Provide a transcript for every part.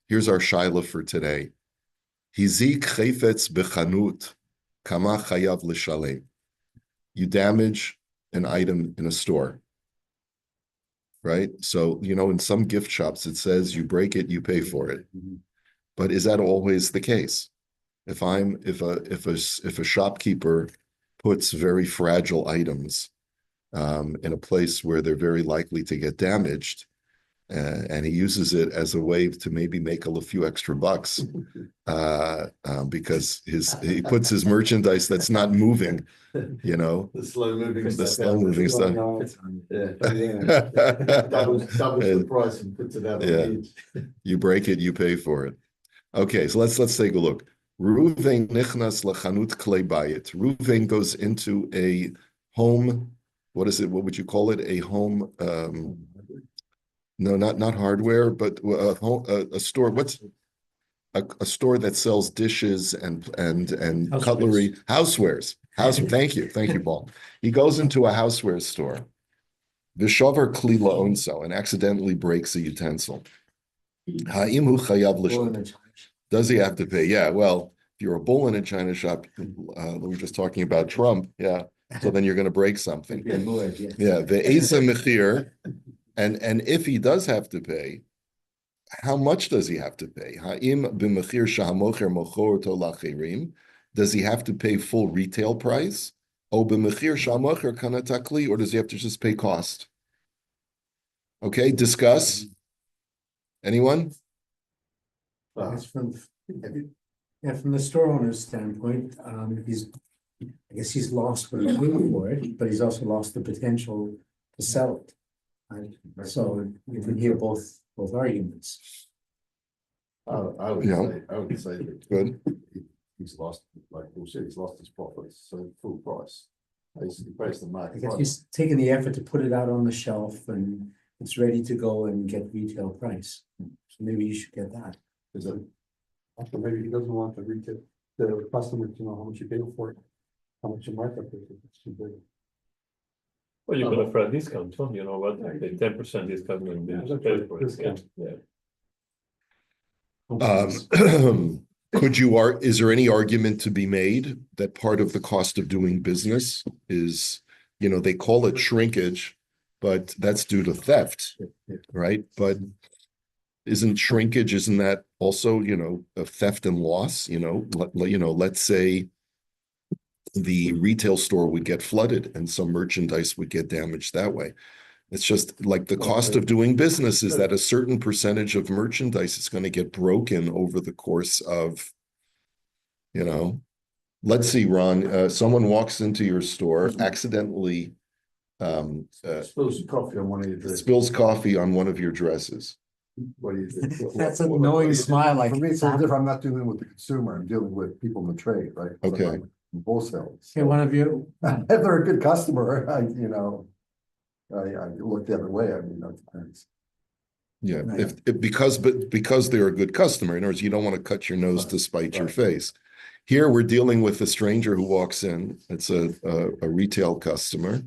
Here's our shaila for today. Hizik chayfetz bechanut kama chayav l'shalem. You damage an item in a store, right? So, in some gift shops, it says you break it, you pay for it. But is that always the case? If a shopkeeper puts very fragile items in a place where they're very likely to get damaged, and he uses it as a way to maybe make a few extra bucks because he puts his merchandise that's not moving, The slow-moving the stuff. slow-moving stuff. Doubles the price and puts it out on the edge. You break it, you pay for it. Okay, so let's take a look. Ruvain nichnas lachanut klei bayit. Ruvain goes into a home. What is it? What would you call it? A home. No, not hardware, but a store. What's a store that sells dishes and cutlery, housewares. Thank you, Paul. He goes into a houseware store. Vishavar klila onso and accidentally breaks a utensil. Ha'im hu chayav l'shalem. Does he have to pay? Yeah. Well, if you're a bull in a china shop, we were just talking about Trump. Yeah. So then you're going to break something. Yeah. The Asa Mechir. And if he does have to pay, how much does he have to pay? Does he have to pay full retail price? Or does he have to just pay cost? Okay, discuss. Anyone? From the store owner's standpoint, I guess he's lost what he's paying for it, but he's also lost the potential to sell it. Right? So you can hear both arguments. I would say that Good. he's lost, like we said, he's lost his profits, so full price. Basically, based on I market guess price. he's taken the effort to put it out on the shelf and it's ready to go and get retail price. So maybe you should get that. Is it? After maybe he doesn't want the customer to know how much you paid for it, how much your markup is, if it's too big. Well, you can offer a discount, huh? You know what, like 10% discount when Yeah, they that's pay right, for it. discount. Yeah. Is there any argument to be made that part of the cost of doing business is, they call it shrinkage, but that's due to theft, right? But isn't that also, a theft and loss? Let's say the retail store would get flooded and some merchandise would get damaged that way. It's just like the cost of doing business is that a certain percentage of merchandise is going to get broken over the course of, let's see, Ron, someone walks into your store, accidentally Spills coffee on one of your dresses. spills coffee on one of your dresses. What do you do? That's an annoying smile. For me, it's so different. I'm not dealing with the consumer. I'm dealing with people in the trade, right? Okay. So I'm wholesale. Okay, one of you. If they're a good customer, I look the other way. I mean, that depends. Yeah, because they're a good customer. In other words, you don't want to cut your nose to spite your face. Here we're dealing with a stranger who walks in. It's a retail customer.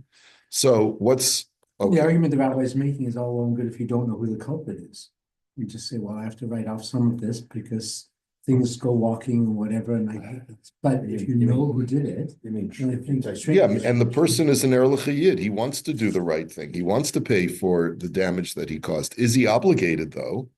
So The argument the rabbi is making is all well and good if you don't know who the culprit is. You just say, well, I have to write off some of this because things go walking or whatever, and I hate it. But if you know who did it, You mean then I think Yeah, and the person is an erlich yid. He wants to do the right thing. He wants to pay for the damage that he caused. Is he obligated though?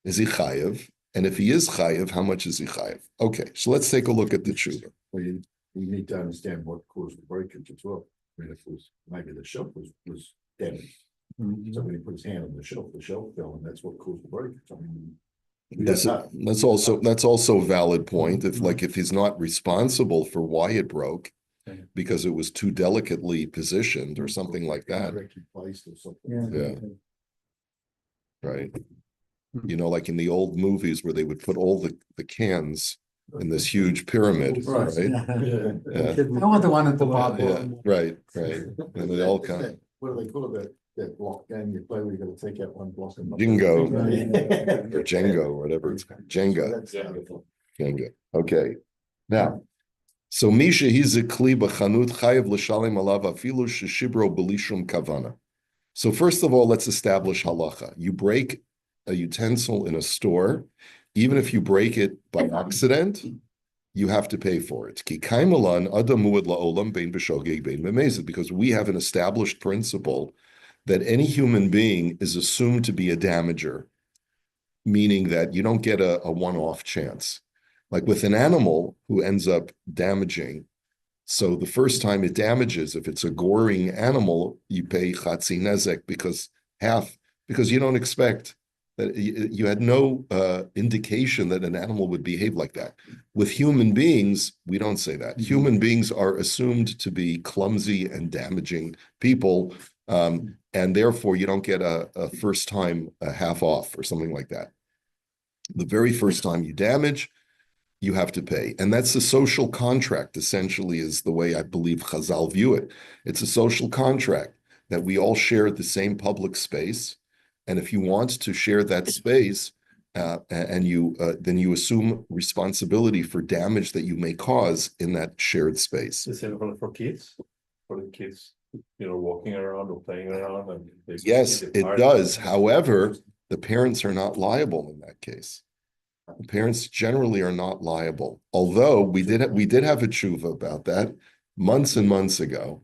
Is he chayev? And if he is chayev, how much is he chayev? Okay, so let's take a look at the tshuva. Well, you need to understand what caused the breakage as well. I mean, if it was maybe the shelf was damaged. Somebody put his hand on the shelf fell, and that's what caused the breakage. I mean, That's also a valid point. If he's not responsible for why it broke, because it was too delicately positioned or something like that. Correctly placed or something. Yeah. Right. Like in the old movies where they would put all the cans in this huge pyramid, right? Yeah. Yeah. I want the one at the bottom. Yeah, right. And they all kind What do they call it? That block game you play where you got to take out one block and Jingo. Right. or Jenga, or whatever it's called. Jenga. Jenga. Okay. Now, so Misha he's a kli b'chanut chayev l'shalem alav afilu sheshibro b'lishum kavana. So first of all, let's establish halacha. You break a utensil in a store, even if you break it by accident, you have to pay for it. Because we have an established principle that any human being is assumed to be a damager, meaning that you don't get a one-off chance. Like with an animal who ends up damaging, so the first time it damages, if it's a goring animal, you pay chatzi nezek because you don't expect that you had no indication that an animal would behave like that. With human beings, we don't say that. Human beings are assumed to be clumsy and damaging people, and therefore you don't get a first time half off or something like that. The very first time you damage, you have to pay. And that's a social contract, essentially, is the way I believe Chazal view it. It's a social contract that we all share the same public space. And if you want to share that space, then you assume responsibility for damage that you may cause in that shared space. The same for kids, for the kids, walking around or playing around. And Yes, it does. However, the parents are not liable in that case. The parents generally are not liable. Although we did have a tshuva about that months and months ago,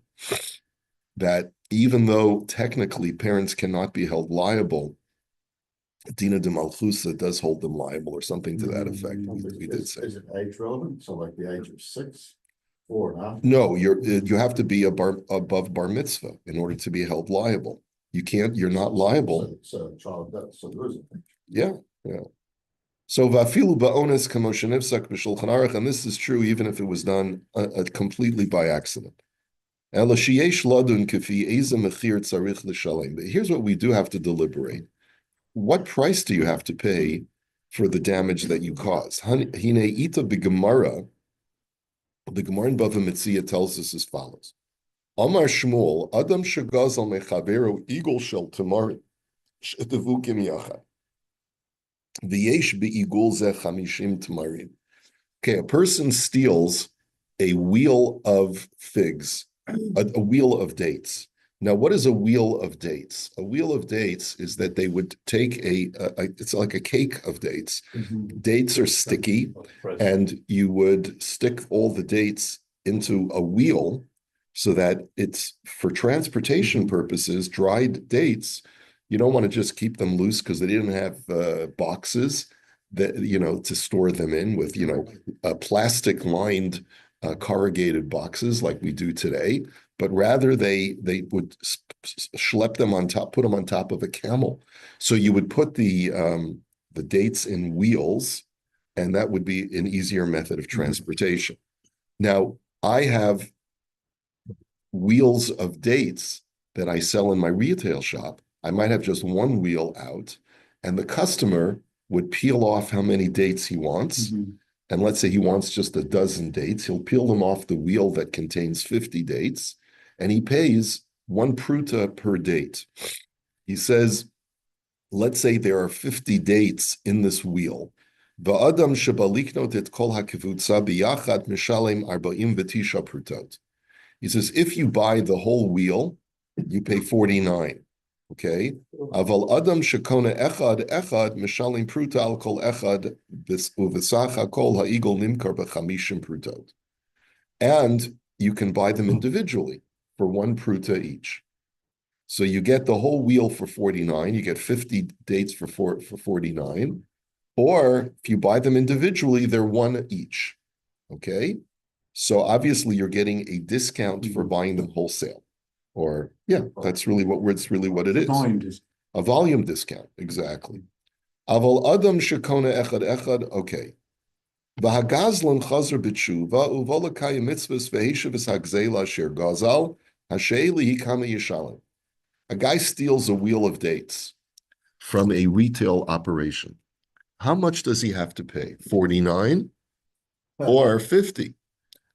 that even though technically parents cannot be held liable, Dina de Malchusa does hold them liable or something to that effect. We did say. Is it age relevant? So like the age of 6, 4 and a half? No, you have to be above bar mitzvah in order to be held liable. You're not liable. So child does, so there is a thing. Yeah. So vafilu ba'ones kamoshenivsak b'shulchan aruch, and this is true even if it was done completely by accident. But here's what we do have to deliberate. What price do you have to pay for the damage that you cause? The Gemara in Bava Metzia tells us as follows. Amar Shmuel, Adam shegazal mechaveru igul shel tamarim, shetevukim yachad. V'yesh be'igul zeh chamishim tamarim. Okay, a person steals a wheel of figs, a wheel of dates. Now, what is a wheel of dates? A wheel of dates is that they would take it's like a cake of dates. Dates are sticky, and you would stick all the dates into a wheel so that it's, for transportation purposes, dried dates. You don't want to just keep them loose because they didn't have boxes that, to store them in with, plastic lined corrugated boxes like we do today, but rather they would schlep them on top, put them on top of a camel. So you would put the dates in wheels, and that would be an easier method of transportation. Now, I have wheels of dates that I sell in my retail shop. I might have just one wheel out, and the customer would peel off how many dates he wants. And let's say he wants just a dozen dates. He'll peel them off the wheel that contains 50 dates, and he pays 1 pruta per date. He says, let's say there are 50 dates in this wheel. Va'adam shebaliknot et kol hakivutza biyachad mishalem 49 prutot. He says, if you buy the whole wheel, you pay 49. Okay. Aval adam shekona echad mishalim pruta al kol echad uvesacha kol ha'igol nimkar b'chamishim prutot. And you can buy them individually for 1 pruta each. So you get the whole wheel for 49. You get 50 dates for 49. Or if you buy them individually, they're 1 each. Okay. So obviously you're getting a discount for buying them wholesale. Or that's really what it is. A volume discount, exactly. Aval adam shekona echad, okay. V'hagazlan chazer b'tshuva uvolakaya mitzvahs v'heshavas hagzela sher gazal hasheili hikama yishalim. A guy steals a wheel of dates from a retail operation. How much does he have to pay? 49 or 50?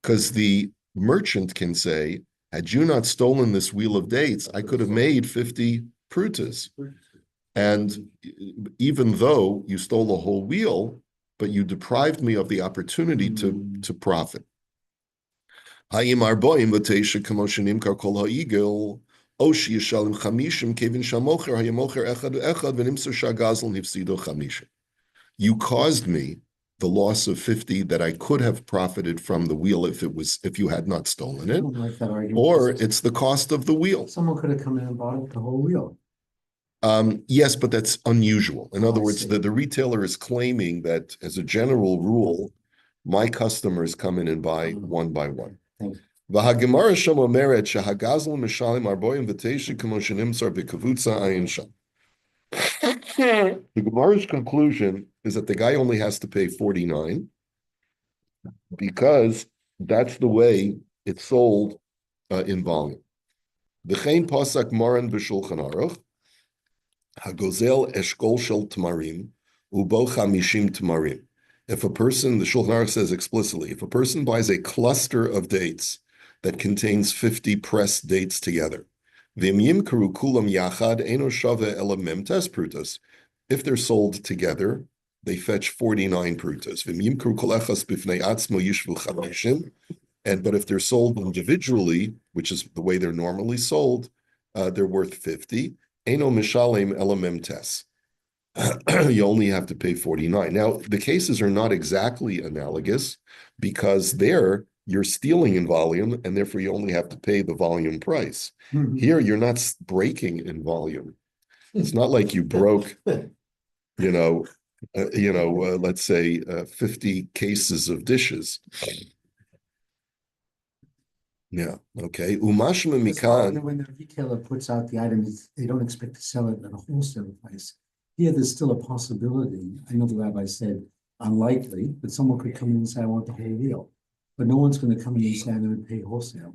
Because the merchant can say, had you not stolen this wheel of dates, I could have made 50 prutas. And even though you stole the whole wheel, but you deprived me of the opportunity to profit. you caused me the loss of 50 that I could have profited from the wheel if you had not stolen I it, don't like that argument. or it's the cost of the wheel. Someone could have come in and bought the whole wheel. Yes, but that's unusual. In other I words, see. the retailer is claiming that as a general rule, my customers come in and buy one by one. Thank you. והגמרא שם אומרת שהגזל משלם 49 כמו שנמסר בקבוצה עין שם. The Gemara's conclusion is that the guy only has to pay 49 because that's the way it's sold in volume. V'chein pasak maran b'shulchan aruch hagozel eshkol shel tamarim ubo chamishim tamarim. If a person, the Shulchan Aruch says explicitly, if a person buys a cluster of dates that contains 50 pressed dates together, v'im yimkaru kulam yachad eno shave ela memtes prutas. If they're sold together, they fetch 49 prutas. V'im yimkaru kol echas b'fnei atzmo yishvu chamishim. But if they're sold individually, which is the way they're normally sold, they're worth 50. Eno mishalem ela memtes. You only have to pay 49. Now, the cases are not exactly analogous because there you're stealing in volume and therefore you only have to pay the volume price. Mhm. Here, you're not breaking in volume. It's not like you broke, let's say 50 cases of dishes. Yeah, okay. Umashma mikan. When the retailer puts out the item, they don't expect to sell it at a wholesale price. Here, there's still a possibility. I know the rabbi said unlikely, but someone could come in and say, I want the whole wheel. But no one's going to come in and say, I'm going to pay wholesale.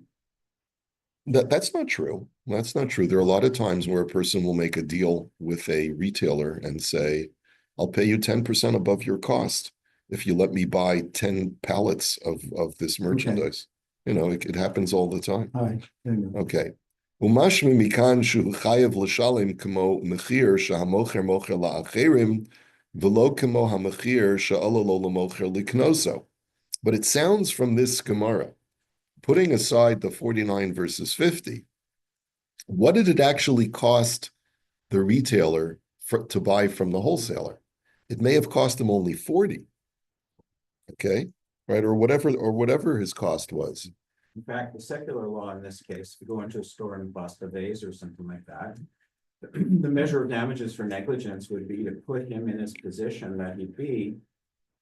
That's not true. That's not true. There are a lot of times where a person will make a deal with a retailer and say, I'll pay you 10% above your cost if you let me buy 10 pallets of this merchandise. It happens all the time. All right. There you go. Okay. Umashmi mikan shu chayev l'shalim kamo mechir shahamocher mocher la'acherim v'lo kamo hamechir sha'ala lo l'mocher liknoso. But it sounds from this Gemara, putting aside the 49 versus 50, what did it actually cost the retailer to buy from the wholesaler? It may have cost him only 40. Okay, right, or whatever his cost was. In fact, the secular law in this case, if you go into a store and bust a vase or something like that, the measure of damages for negligence would be to put him in his position that he'd be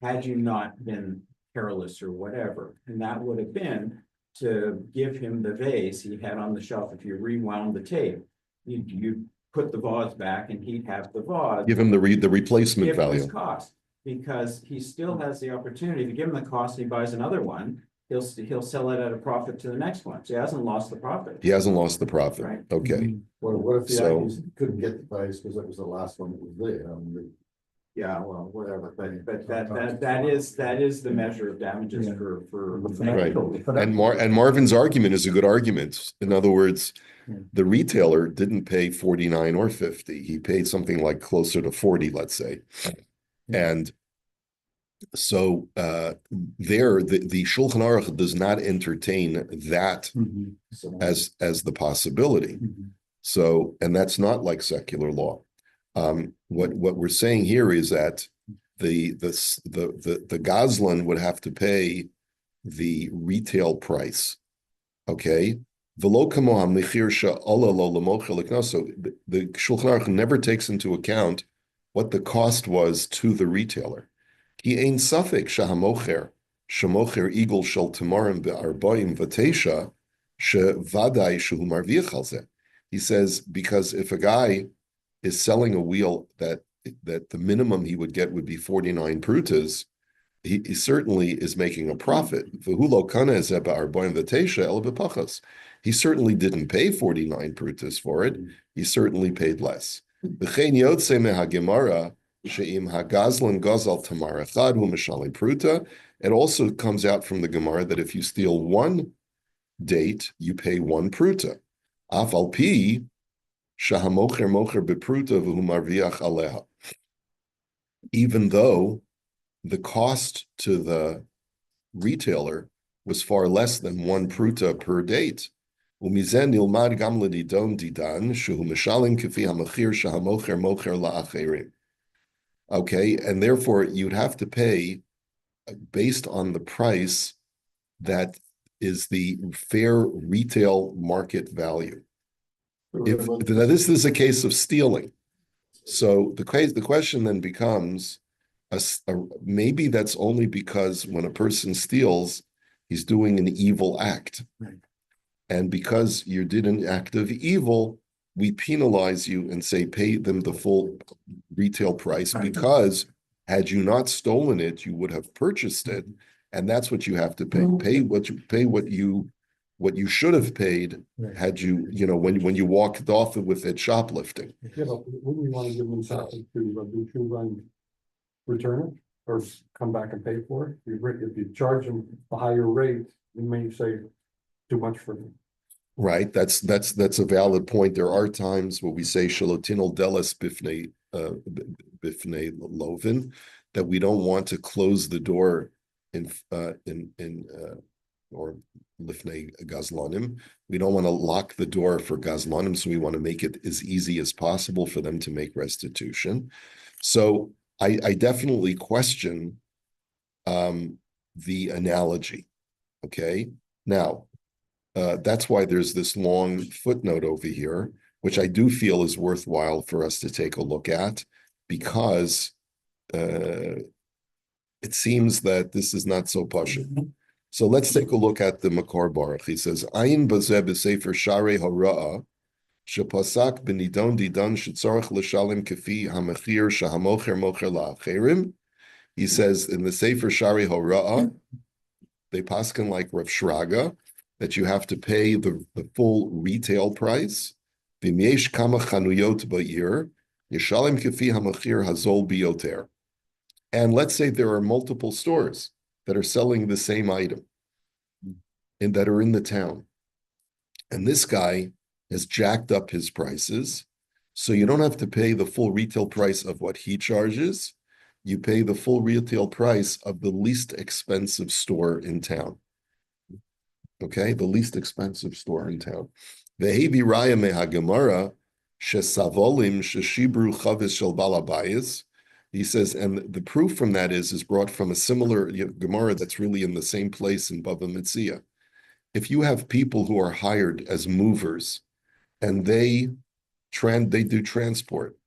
had you not been careless or whatever. And that would have been to give him the vase he had on the shelf. If you rewound the tape, you put the vase back and he'd have the vase. Give him the replacement give him value. his cost, because he still has the opportunity. If you give him the cost and he buys another one, he'll sell it at a profit to the next one. So he hasn't lost the profit. He hasn't lost the profit. Right. Okay. What if the So- guy couldn't get the price because that was the last one that was there? Yeah, well, whatever, but that is the measure of damages Yeah. for. Right. And Marvin's argument is a good argument. In other words, Yeah. the retailer didn't pay 49 or 50. He paid something like closer to 40, let's say. Yeah. And so the Shulchan Aruch does not entertain that Mhm. as the possibility. Mhm. So, and that's not like secular law. What we're saying here is that the Gazlan would have to pay the retail price. Okay. So the Shulchan Aruch never takes into account what the cost was to the retailer. He ain't safek shahamocher shemocher igul shel tamarim be'arbaim v'teisha shevadai shehu marviach al zeh. He says, because if a guy is selling a wheel that the minimum he would get would be 49 prutas, he certainly is making a profit. He certainly didn't pay 49 prutas for it. He certainly paid less. It also comes out from the Gemara that if you steal one date, you pay one pruta. Afal pi shahamocher mocher bepruta v'hu marviach aleha. Even though the cost to the retailer was far less than one pruta per date. Umizen nilmad gam ledidon didan shehu mishalim kefi hamachir shahamocher mocher la'acherim. Okay, and therefore you'd have to pay based on the price that is the fair retail market value. If now this is a case of stealing, so the question then becomes, maybe that's only because when a person steals, he's doing an evil act. Right. And because you did an act of evil, we penalize you and say pay them the full retail price, Right. because had you not stolen it, you would have purchased it, and that's what you have to pay. Pay what you should have paid Right. had you when you walked off with it shoplifting. Yeah, but wouldn't we want to give them something to do tshuva and return it or come back and pay for it? If you charge them a higher rate, you may say too much for them. Right, that's a valid point. There are times where we say shalotinol delas bifnei lovin, that we don't want to close the door in or lifnei gazlanim. We don't want to lock the door for gazlanim, so we want to make it as easy as possible for them to make restitution. So I definitely question the analogy. Okay, now. That's why there's this long footnote over here, which I do feel is worthwhile for us to take a look at, because it seems that this is not so pashut. So let's take a look at the Makor Baruch. He says, "Ayin bazeh b'sefer sharei hara'a shepasak b'nidon didon shetzarach l'shalim kefi hamachir shahamocher mocher la'acherim." He says in the sefer sharei hara'a, they paskin like Rav Shraga, that you have to pay the full retail price. V'myesh kama chanuyot ba'ir, yishalim kefi hamachir hazol biyoter. And let's say there are multiple stores that are selling the same item and that are in the town. And this guy has jacked up his prices. So you don't have to pay the full retail price of what he charges. You pay the full retail price of the least expensive store in town. Okay, the least expensive store in town. Ve'hevi raya mehagemara shesavolim sheshibru chavis shel balabayis. He says, and the proof from that is brought from a similar Gemara that's really in the same place in Bava Metzia. If you have people who are hired as movers, and they do transport,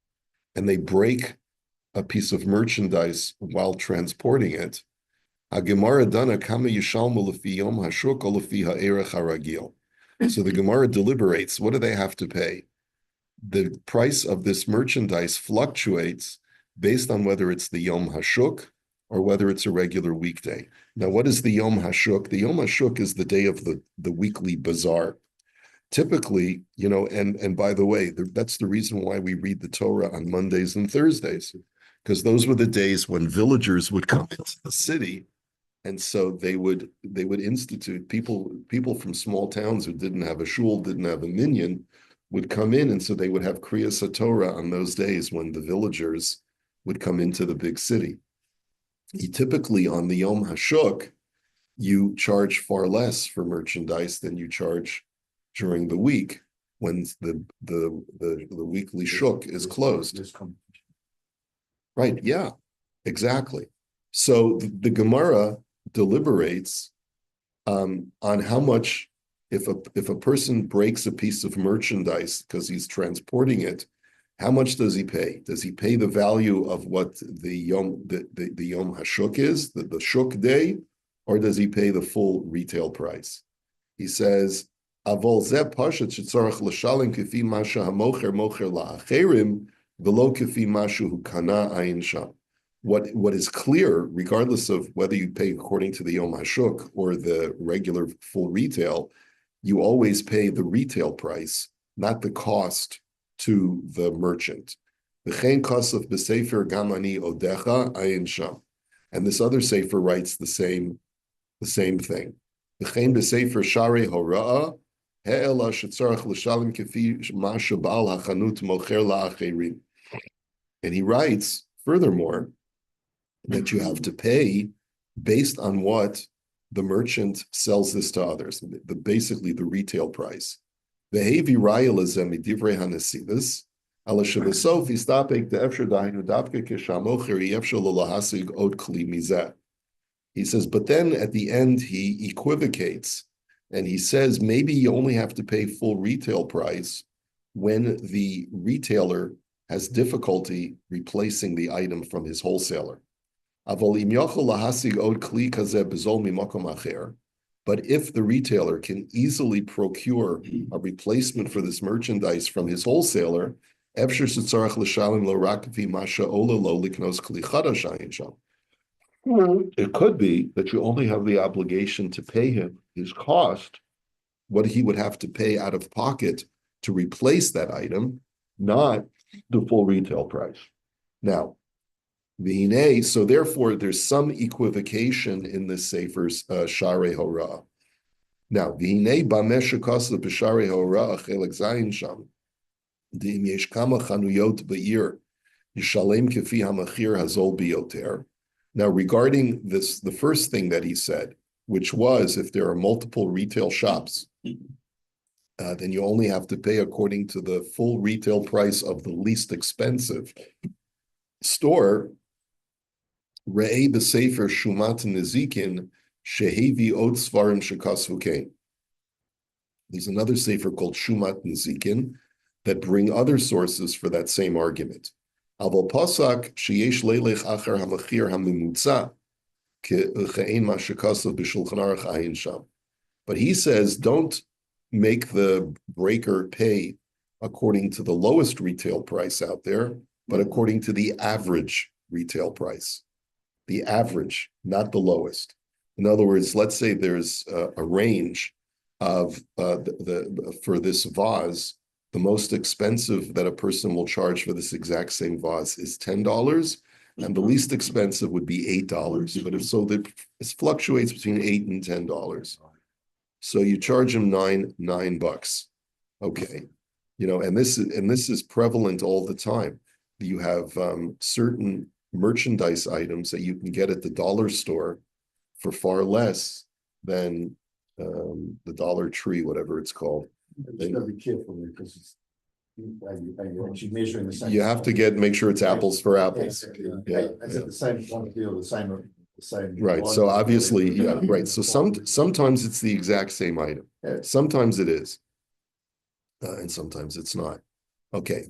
and they break a piece of merchandise while transporting it, Gemara dana kama yishalmu lefi yom hashuk or lefi ha'erech haragil. So the Gemara deliberates, what do they have to pay? The price of this merchandise fluctuates based on whether it's the Yom Hashuk or whether it's a regular weekday. Now, what is the Yom Hashuk? The Yom Hashuk is the day of the weekly bazaar. Typically, and by the way, that's the reason why we read the Torah on Mondays and Thursdays, because those were the days when villagers would come into the city. And so they would institute, people from small towns who didn't have a shul, didn't have a minyan, would come in, and so they would have Kriyas HaTorah on those days when the villagers would come into the big city. Typically on the Yom HaShuk, you charge far less for merchandise than you charge during the week when the weekly shuk is closed. Right, yeah, exactly. So the Gemara deliberates on how much, if a person breaks a piece of merchandise because he's transporting it, how much does he pay? Does he pay the value of what the Yom Hashuk is, the Shuk day, or does he pay the full retail price? He says, Avol zeh pashat shetzarach l'shalim kefi masha hamocher mocher la'acherim v'lo kefi mashu hu kana ayin sham. What is clear, regardless of whether you pay according to the Yom HaShuk or the regular full retail, you always pay the retail price, not the cost to the merchant. V'chein kasav b'sefer gamani odecha ayin sham. And this other sefer writes the same thing. V'chein b'sefer sharei hora'a he'ela shetzarach l'shalim kefi ma sheba'al hachanut mocher la'acherim. And he writes, furthermore, that you have to pay based on what the merchant sells this to others, basically the retail price. Ve'hevi raya lezeh midivrei hanesidus Ala shebesov istapek de'efshar dainu dapke kishamocher yefshar lahasig od kli mizeh. He says, but then at the end he equivocates, and he says maybe you only have to pay full retail price when the retailer has difficulty replacing the item from his wholesaler. But if the retailer can easily procure a replacement for this merchandise from his wholesaler, it could be that you only have the obligation to pay him his cost, what he would have to pay out of pocket to replace that item, not the full retail price. Now, so therefore there's some equivocation in this sefer's Sharei Hora. Now, v'hinei b'meh shekasa b'Sharei Hora chelek zayin sham, d'im yesh kama chanuyot b'ir yishalem kefi hamachir hazol biyoter. Now, regarding this, the first thing that he said, which was if there are multiple retail shops, then you only have to pay according to the full retail price of the least expensive store. Re'ei b'sefer shumat nezikin shehevi od svarim shekasvu kein. There's another sefer called Shumat Nezikin that bring other sources for that same argument. Aval pasak sheyesh leilech achar hamachir hamimutza ke'ein ma shekasav b'shulchan aruch ayin sham. But he says don't make the breaker pay according to the lowest retail price out there, but according to the average retail price. The average, not the lowest. In other words, let's say there's a range of for this vase, the most expensive that a person will charge for this exact same vase is $10, and the least expensive would be $8. But if so, it fluctuates between $8 and $10. So you charge him $9. Okay, and this is prevalent all the time. You have certain merchandise items that you can get at the dollar store for far less than the Dollar Tree, whatever it's called. You gotta be careful because it's. You're actually measuring the same. You have to make sure it's apples for apples. Yeah, I said the same quantity or the same. Right. So obviously, yeah, right. So sometimes it's the exact same item. Sometimes it is, and sometimes it's not. Okay.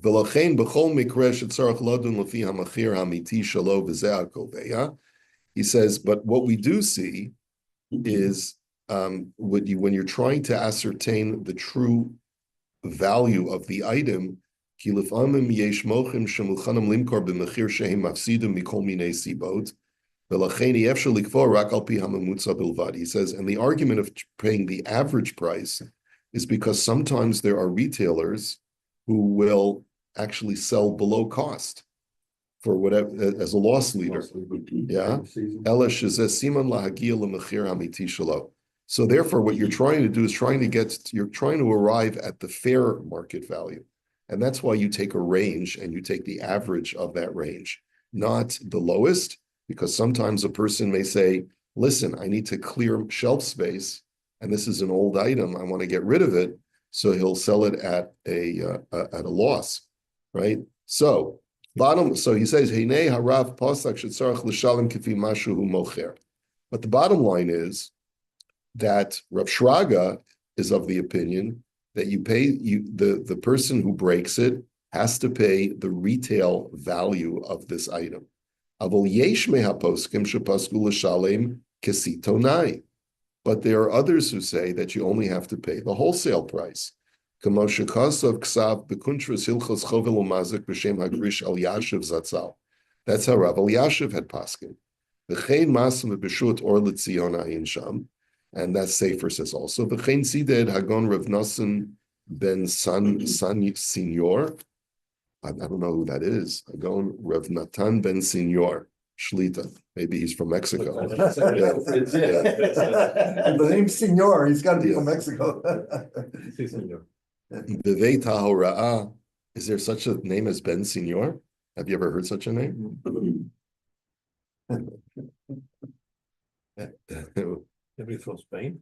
He says, but what we do see is when you're trying to ascertain the true value of the item, he says, and the argument of paying the average price is because sometimes there are retailers who will actually sell below cost for whatever as a loss leader. Yeah. So therefore, what you're trying to do is you're trying to arrive at the fair market value. And that's why you take a range and you take the average of that range, not the lowest, because sometimes a person may say, listen, I need to clear shelf space, and this is an old item, I want to get rid of it. So he'll sell it at a loss, right? So he says, Heinei harav pasak shetzarach l'shalem kifi mashu hu mocher. But the bottom line is that Rav Shraga is of the opinion that the person who breaks it has to pay the retail value of this item. Avol yesh mehaposkim shepasku l'shalem kesitonai. But there are others who say that you only have to pay the wholesale price. That's how Rav Elyashiv had paskin. And that Sefer says also, V'chein sided Hagon Rav Nosson ben Senior. I don't know who that is. Hagon Rav Natan ben Senior. Shlita. Maybe he's from Mexico. And the name Senor, he's got to be from Mexico. Bevei Tahora'ah. Is there such a name as Ben Senor? Have you ever heard such a name? Maybe from Spain.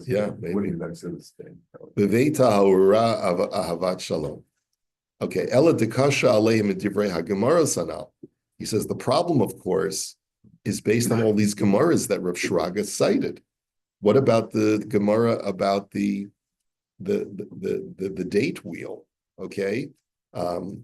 Yeah, maybe. Bevei Tahora'ah Ahavat Shalom. Okay, Ella dekasha aleim divrei hagemara sanal. He says the problem, of course, is based on all these Gemaras that Rav Shraga cited. What about the Gemara about the date wheel? Okay, the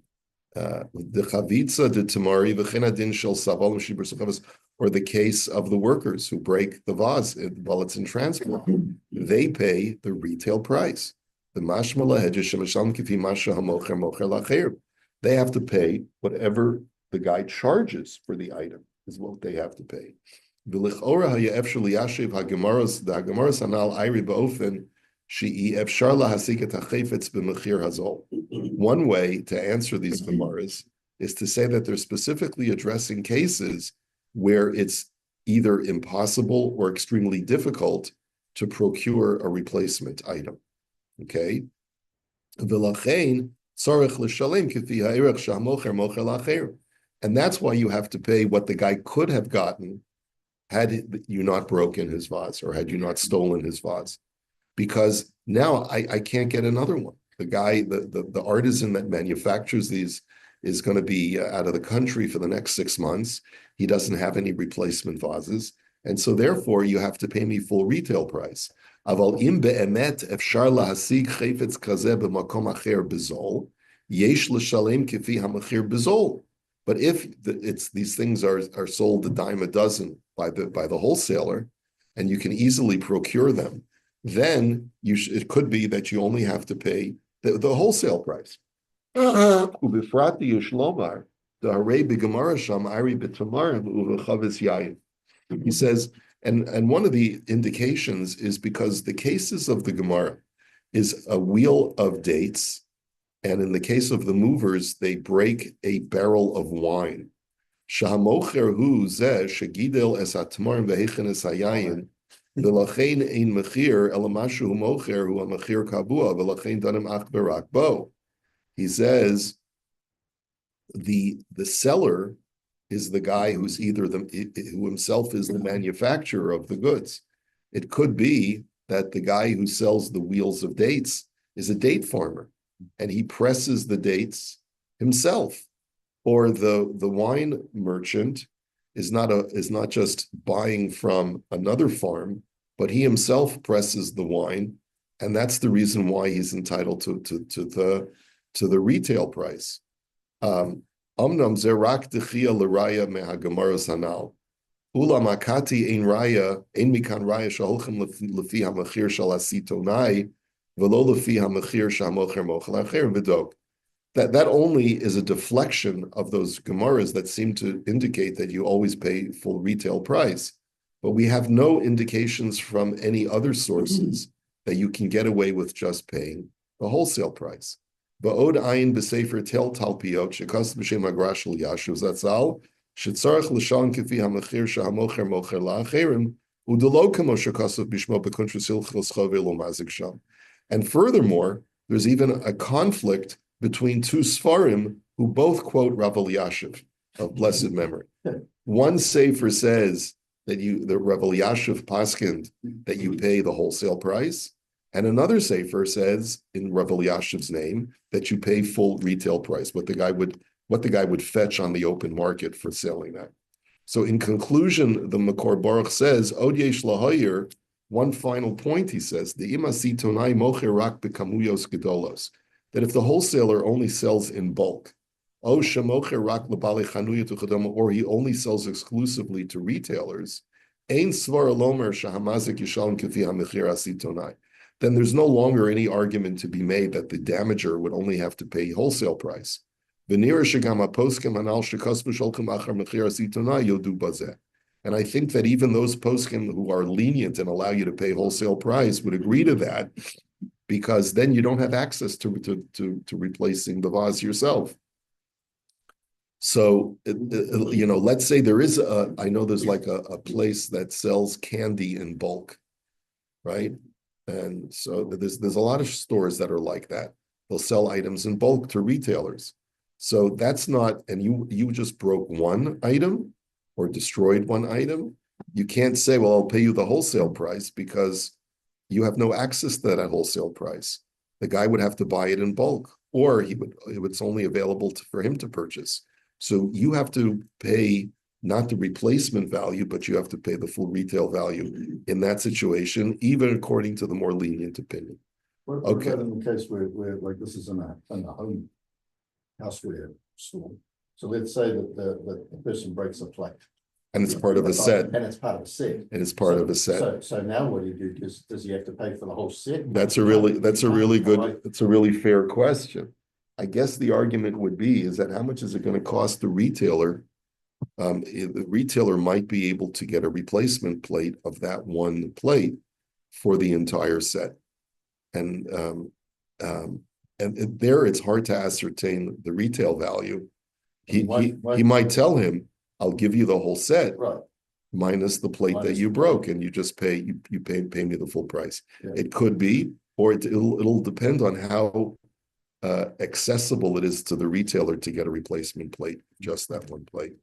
chavitza de tamari v'chenadin shel saval shibur suchavas, or the case of the workers who break the vase while it's in transport. They pay the retail price. The mashma lahedja shemasham kifi masha hamocher mocher lacher. They have to pay whatever the guy charges for the item is what they have to pay. One way to answer these Gemaras is to say that they're specifically addressing cases where it's either impossible or extremely difficult to procure a replacement item. Okay? And that's why you have to pay what the guy could have gotten had you not broken his vase or had you not stolen his vase. Because now I can't get another one. The guy, the artisan that manufactures these is going to be out of the country for the next 6 months. He doesn't have any replacement vases. And so therefore you have to pay me full retail price. Aval im be'emet efshar lahasig chayfetz kazeh b'makom acher bezol, yesh l'shalem kifi hamachir bezol. But if these things are sold a dime a dozen by the wholesaler, and you can easily procure them, then it could be that you only have to pay the wholesale price. He says, and one of the indications is because the cases of the Gemara is a wheel of dates, and in the case of the movers, they break a barrel of wine. Shahamocher hu zeh shegidel es atmarim vehechen es hayayin v'lachein ein mechir elamashu hu mocher hu amechir kabua v'lachein danim ach berak bo. He says the seller is the guy who's either who himself is the manufacturer of the goods. It could be that the guy who sells the wheels of dates is a date farmer, and he presses the dates himself. Or the wine merchant is not just buying from another farm, but he himself presses the wine, and that's the reason why he's entitled to the retail price. Amnam zerak dechia l'raya mehagemara sanal. Ula makati ein raya ein mikan raya shaholchem lefi hamachir shal asitonai v'lo lefi hamachir shamocher mochel acher v'dok. That only is a deflection of those Gemaras that seem to indicate that you always pay full retail price. But we have no indications from any other sources that you can get away with just paying the wholesale price. Ba'od ayin b'sefer tel talpiot shekas b'shem agrash l'yashuv zatzal shetzarech l'shan kifi hamachir shahamocher mocher la'acherim udelo kamo shekasav b'shmo b'kuntras hilchos chovel u'mazik sham. And furthermore, there's even a conflict between two Sfarim who both quote Rav Elyashiv of blessed memory. One sefer says that the Rav Elyashiv paskind that you pay the wholesale price, and another sefer says in Rav Elyashiv's name that you pay full retail price, what the guy would fetch on the open market for selling that. So in conclusion, the Makor Baruch says, Od yesh lahoyer, one final point he says, the imasi tonai mocher rak bekamuyos gedolos, that if the wholesaler only sells in bulk, or he only sells exclusively to retailers, then there's no longer any argument to be made that the damager would only have to pay wholesale price. And I think that even those poskim who are lenient and allow you to pay wholesale price would agree to that, because then you don't have access to replacing the vase yourself. So, let's say there is I know there's like a place that sells candy in bulk, right? And so there's a lot of stores that are like that. They'll sell items in bulk to retailers. So that's not, and you just broke one item or destroyed one item. You can't say, well, I'll pay you the wholesale price, because you have no access to that wholesale price. The guy would have to buy it in bulk, or it's only available for him to purchase. So you have to pay not the replacement value, but you have to pay the full retail value in that situation, even according to the more lenient opinion. What Okay. about in the case where like this is in a home houseware store? So let's say that the person breaks a plate. And it's part of a set. And it's part of a set. And it's part of a set. So now what do you do? Does he have to pay for the whole set? That's a really fair question. I guess the argument would be is that how much is it going to cost the retailer? The retailer might be able to get a replacement plate of that one plate for the entire set. And there it's hard to ascertain the retail value. He might tell him, I'll give you the whole set. Right. Minus the plate that you broke, and you just pay me the full price. Yeah. It could be, or it'll depend on how accessible it is to the retailer to get a replacement plate, just that one plate.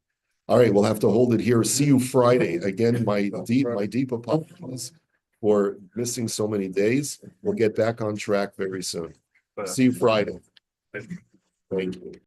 All right, we'll have to hold it here. See you Friday. Again, my deep apologies for missing so many days. We'll get back on track very soon. See you Friday. Thank you.